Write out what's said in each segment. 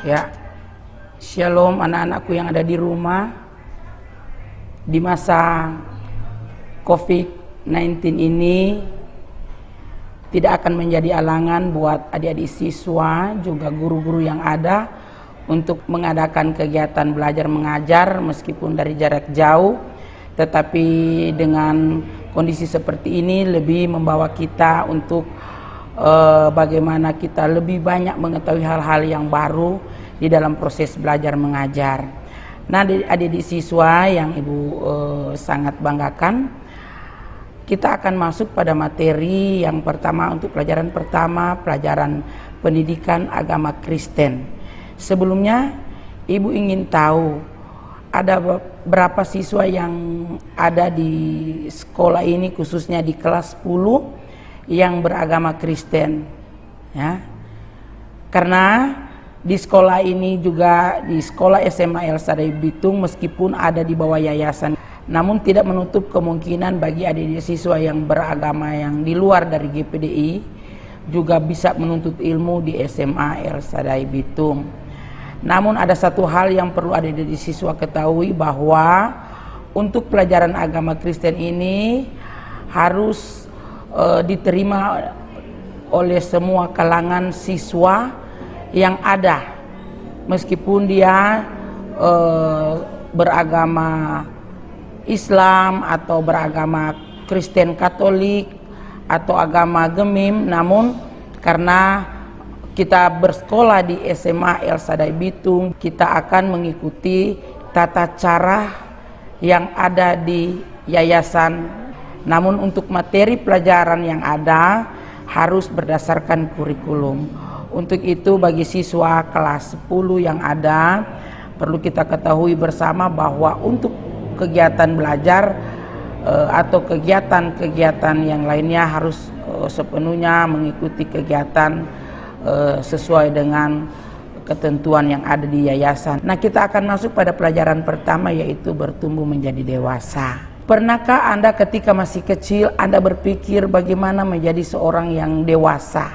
Ya, shalom anak-anakku yang ada di rumah. Di masa COVID-19 ini tidak akan menjadi alangan buat adik-adik siswa juga guru-guru yang ada untuk mengadakan kegiatan belajar mengajar meskipun dari jarak jauh, tetapi dengan kondisi seperti ini lebih membawa kita untuk bagaimana kita lebih banyak mengetahui hal-hal yang baru di dalam proses belajar mengajar. Nah, adik-adik siswa yang Ibu sangat banggakan, kita akan masuk pada materi yang pertama untuk pelajaran pertama, pelajaran pendidikan agama Kristen. Sebelumnya, Ibu ingin tahu ada berapa siswa yang ada di sekolah ini, khususnya di kelas 10 yang beragama Kristen, ya. Karena di sekolah ini juga, di sekolah SMA El Shaddai Bitung, meskipun ada di bawah yayasan, namun tidak menutup kemungkinan bagi adik-adik siswa yang beragama yang di luar dari GPDI juga bisa menuntut ilmu di SMA El Shaddai Bitung. Namun ada satu hal yang perlu adik-adik siswa ketahui, bahwa untuk pelajaran agama Kristen ini harus diterima oleh semua kalangan siswa yang ada, meskipun dia beragama Islam atau beragama Kristen Katolik atau agama Gemim. Namun karena kita bersekolah di SMA El Shaddai Bitung, kita akan mengikuti tata cara yang ada di yayasan. Namun untuk materi pelajaran yang ada harus berdasarkan kurikulum. Untuk itu bagi siswa kelas 10 yang ada, perlu kita ketahui bersama bahwa untuk kegiatan belajar atau kegiatan-kegiatan yang lainnya harus sepenuhnya mengikuti kegiatan sesuai dengan ketentuan yang ada di yayasan. Nah, kita akan masuk pada pelajaran pertama, yaitu bertumbuh menjadi dewasa. Pernahkah Anda ketika masih kecil Anda berpikir bagaimana menjadi seorang yang dewasa?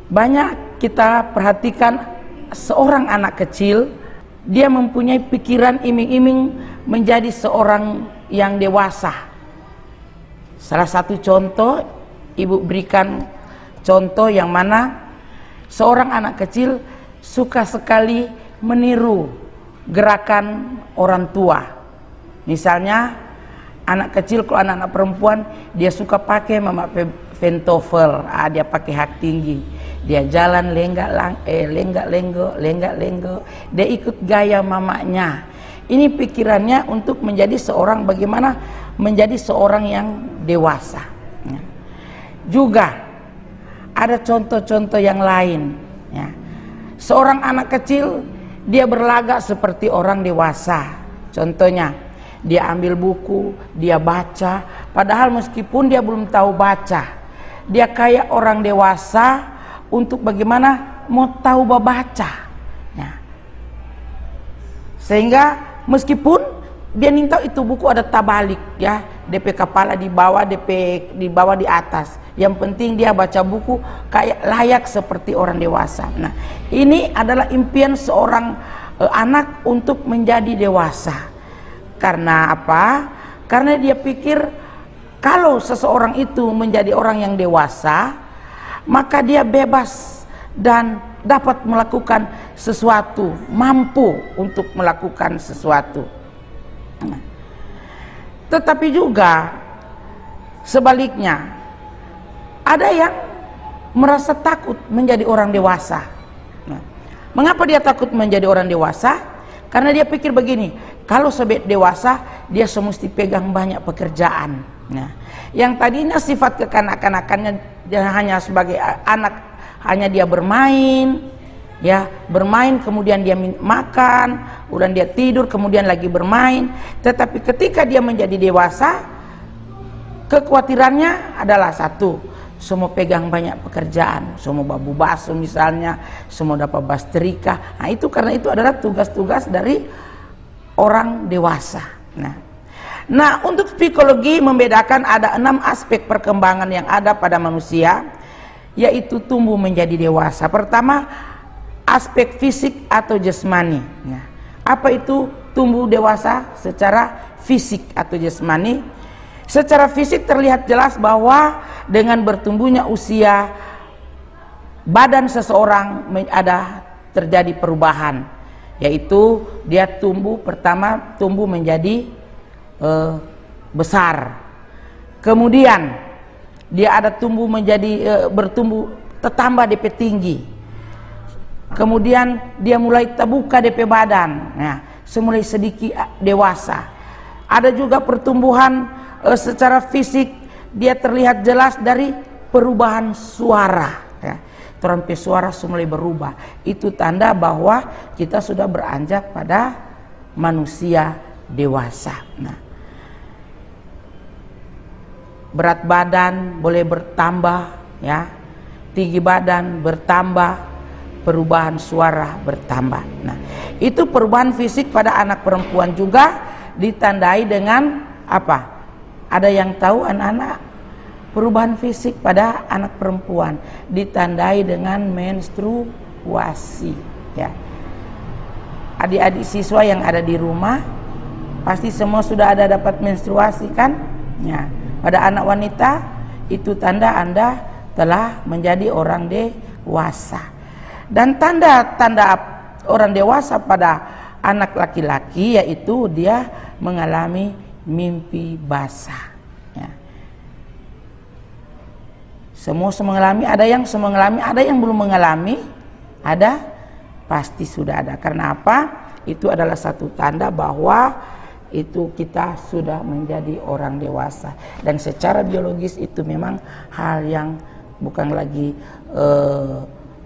Banyak kita perhatikan seorang anak kecil, dia mempunyai pikiran iming-iming menjadi seorang yang dewasa. Salah satu contoh, Ibu berikan contoh yang mana seorang anak kecil suka sekali meniru gerakan orang tua. Misalnya anak kecil, kalau anak-anak perempuan, dia suka pakai memakai pentofel, dia pakai hak tinggi, dia jalan lenggak-lenggok, dia ikut gaya mamanya. Ini pikirannya untuk menjadi seorang, bagaimana menjadi seorang yang dewasa. Juga ada contoh-contoh yang lain, ya. Seorang anak kecil dia berlagak seperti orang dewasa. Contohnya, dia ambil buku, dia baca, padahal meskipun dia belum tahu baca, dia kayak orang dewasa untuk bagaimana mau tahu baca, ya. Sehingga meskipun dia minta itu buku ada tabalik, ya, DP kepala di bawah, DP di bawah di atas, yang penting dia baca buku kayak layak seperti orang dewasa. Nah, ini adalah impian seorang anak untuk menjadi dewasa. Karena apa? Karena dia pikir kalau seseorang itu menjadi orang yang dewasa, maka dia bebas dan dapat melakukan sesuatu, mampu untuk melakukan sesuatu. Tetapi juga sebaliknya, ada yang merasa takut menjadi orang dewasa. Mengapa dia takut menjadi orang dewasa? Karena dia pikir begini, kalau sebagai dewasa dia semesti pegang banyak pekerjaan. Nah, yang tadinya sifat kekanak-kanakannya dia hanya sebagai anak, hanya dia bermain, ya, bermain, kemudian dia makan, kemudian dia tidur, kemudian lagi bermain. Tetapi ketika dia menjadi dewasa, kekhawatirannya adalah satu, semua pegang banyak pekerjaan, semua babu basuh misalnya, semua dapat bastrika. Nah, itu karena itu adalah tugas-tugas dari orang dewasa. Nah, untuk psikologi membedakan ada 6 aspek perkembangan yang ada pada manusia, yaitu tumbuh menjadi dewasa. Pertama, aspek fisik atau jasmani. Nah, apa itu tumbuh dewasa secara fisik atau jasmani? Secara fisik terlihat jelas bahwa dengan bertumbuhnya usia, badan seseorang ada terjadi perubahan, yaitu dia pertama tumbuh menjadi besar, kemudian dia ada tumbuh menjadi bertumbuh bertambah DP tinggi, kemudian dia mulai terbuka DP badan, nah semulai sedikit dewasa. Ada juga pertumbuhan secara fisik, dia terlihat jelas dari perubahan suara, ya. Terampi suara mulai berubah, itu tanda bahwa kita sudah beranjak pada manusia dewasa. Nah, berat badan boleh bertambah, ya, tinggi badan bertambah, perubahan suara bertambah. Nah, itu perubahan fisik pada anak perempuan juga ditandai dengan apa? Ada yang tahu anak-anak? Perubahan fisik pada anak perempuan ditandai dengan menstruasi, ya. Adik-adik siswa yang ada di rumah pasti semua sudah ada dapat menstruasi kan? Ya. Pada anak wanita itu tanda Anda telah menjadi orang dewasa. Dan tanda-tanda orang dewasa pada anak laki-laki yaitu dia mengalami mimpi basah. Semua mengalami, ada yang mengalami, ada yang belum mengalami, ada pasti sudah ada. Karena apa? Itu adalah satu tanda bahwa itu kita sudah menjadi orang dewasa. Dan secara biologis itu memang hal yang bukan lagi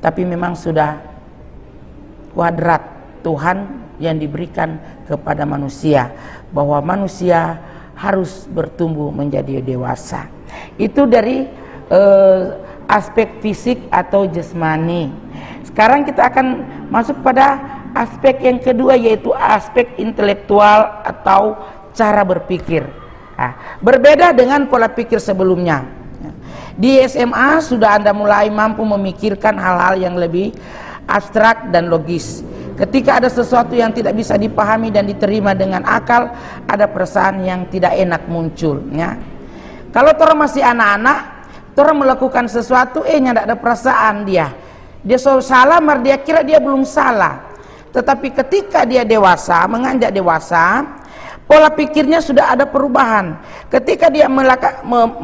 tapi memang sudah kuadrat Tuhan yang diberikan kepada manusia, bahwa manusia harus bertumbuh menjadi dewasa. Itu dari aspek fisik atau jasmani. Sekarang kita akan masuk pada aspek yang kedua, yaitu aspek intelektual atau cara berpikir. Nah, berbeda dengan pola pikir sebelumnya. Di SMA sudah Anda mulai mampu memikirkan hal-hal yang lebih abstrak dan logis. Ketika ada sesuatu yang tidak bisa dipahami dan diterima dengan akal, ada perasaan yang tidak enak muncul, ya. Kalau orang masih anak-anak, orang melakukan sesuatu, tidak ada perasaan dia salah, mar dia kira dia belum salah. Tetapi ketika dia dewasa, menganjak dewasa, pola pikirnya sudah ada perubahan. Ketika dia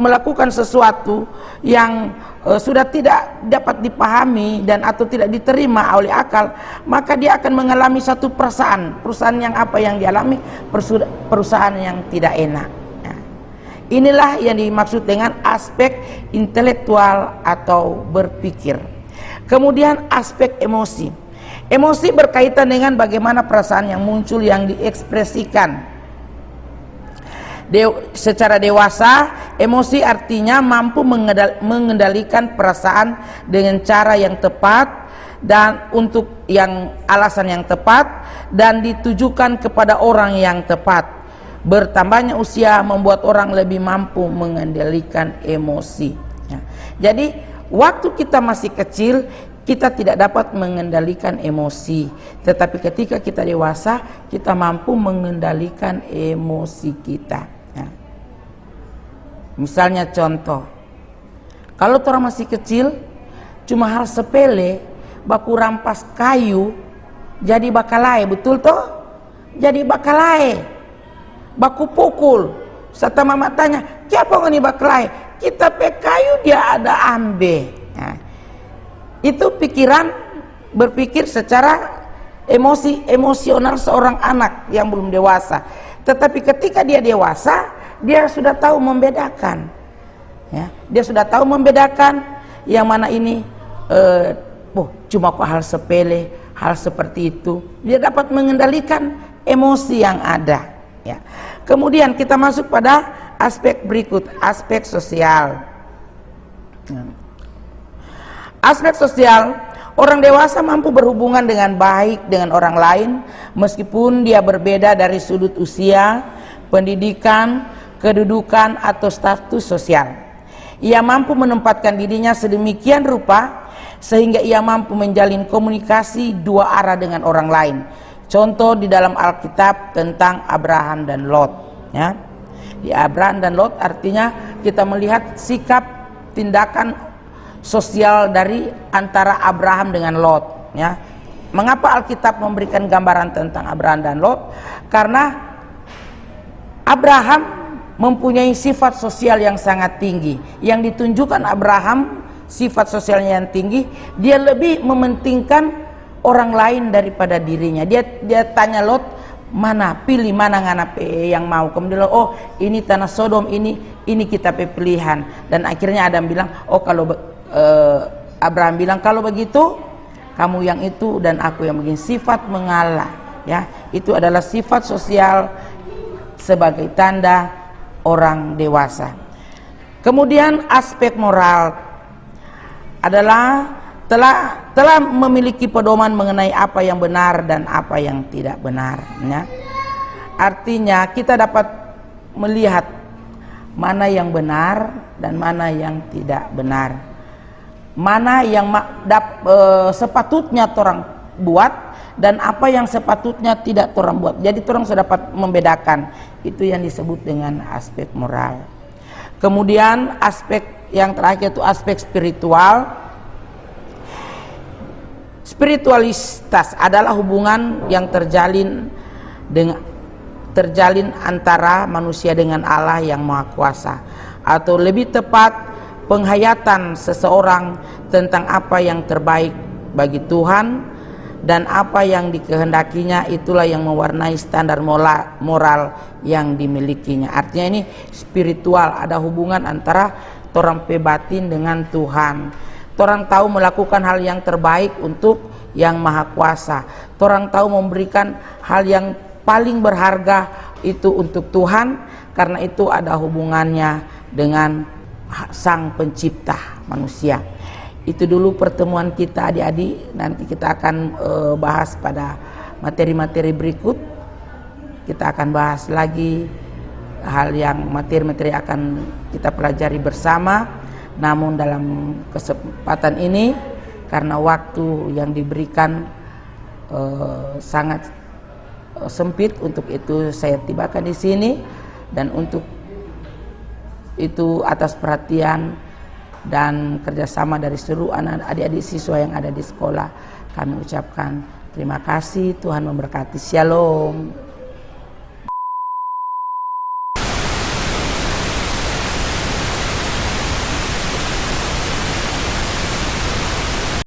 melakukan sesuatu yang sudah tidak dapat dipahami dan atau tidak diterima oleh akal, maka dia akan mengalami satu perasaan yang apa yang dialami, perusahaan yang tidak enak. Inilah yang dimaksud dengan aspek intelektual atau berpikir. Kemudian aspek emosi. Emosi berkaitan dengan bagaimana perasaan yang muncul yang diekspresikan. Secara dewasa, emosi artinya mampu mengendalikan perasaan dengan cara yang tepat dan untuk alasan yang tepat dan ditujukan kepada orang yang tepat. Bertambahnya usia membuat orang lebih mampu mengendalikan emosi, ya. Jadi waktu kita masih kecil kita tidak dapat mengendalikan emosi, tetapi ketika kita dewasa kita mampu mengendalikan emosi kita, ya. Misalnya contoh, kalau orang masih kecil cuma hal sepele, baku rampas kayu jadi bakalai, betul toh? Jadi bakalai, baku pukul. Serta mama tanya, siapa ngoni baklai? Kita pe kayu dia ada ambe. Nah, itu pikiran berpikir secara emosional seorang anak yang belum dewasa. Tetapi ketika dia dewasa, dia sudah tahu membedakan, ya. Dia sudah tahu membedakan yang mana ini cuma kok hal sepele, hal seperti itu. Dia dapat mengendalikan emosi yang ada, ya. Kemudian kita masuk pada aspek berikut, aspek sosial. Aspek sosial, orang dewasa mampu berhubungan dengan baik dengan orang lain meskipun dia berbeda dari sudut usia, pendidikan, kedudukan atau status sosial. Ia mampu menempatkan dirinya sedemikian rupa sehingga ia mampu menjalin komunikasi dua arah dengan orang lain. Contoh di dalam Alkitab tentang Abraham dan Lot, ya. Di Abraham dan Lot artinya kita melihat sikap tindakan sosial dari antara Abraham dengan Lot, ya. Mengapa Alkitab memberikan gambaran tentang Abraham dan Lot? Karena Abraham mempunyai sifat sosial yang sangat tinggi. Yang ditunjukkan Abraham sifat sosialnya yang tinggi, dia lebih mementingkan orang lain daripada dirinya. Dia tanya Lot, mana pilih mana ngana yang mau. Kemudian oh ini tanah Sodom, ini kita pilihan. Dan akhirnya Adam bilang, oh kalau Abraham bilang kalau begitu kamu yang itu dan aku yang begini. Sifat mengalah, ya, itu adalah sifat sosial sebagai tanda orang dewasa. Kemudian aspek moral adalah telah memiliki pedoman mengenai apa yang benar dan apa yang tidak benar, ya. Artinya kita dapat melihat mana yang benar dan mana yang tidak benar. Mana yang sepatutnya orang buat dan apa yang sepatutnya tidak orang buat. Jadi orang sudah dapat membedakan. Itu yang disebut dengan aspek moral. Kemudian aspek yang terakhir itu aspek spiritual. Spiritualitas adalah hubungan yang terjalin antara manusia dengan Allah yang Maha Kuasa, atau lebih tepat penghayatan seseorang tentang apa yang terbaik bagi Tuhan dan apa yang dikehendakinya, itulah yang mewarnai standar moral yang dimilikinya. Artinya ini spiritual, ada hubungan antara torang pebatin dengan Tuhan. Torang tahu melakukan hal yang terbaik untuk yang Maha Kuasa. Torang tahu memberikan hal yang paling berharga itu untuk Tuhan, karena itu ada hubungannya dengan Sang Pencipta manusia. Itu dulu pertemuan kita adik-adik. Nanti kita akan bahas pada materi-materi berikut. Kita akan bahas lagi hal yang materi-materi akan kita pelajari bersama. Namun dalam kesempatan ini karena waktu yang diberikan sangat sempit, untuk itu saya tibakan di sini. Dan untuk itu atas perhatian dan kerjasama dari seluruh adik-adik siswa yang ada di sekolah, kami ucapkan terima kasih. Tuhan memberkati. Shalom.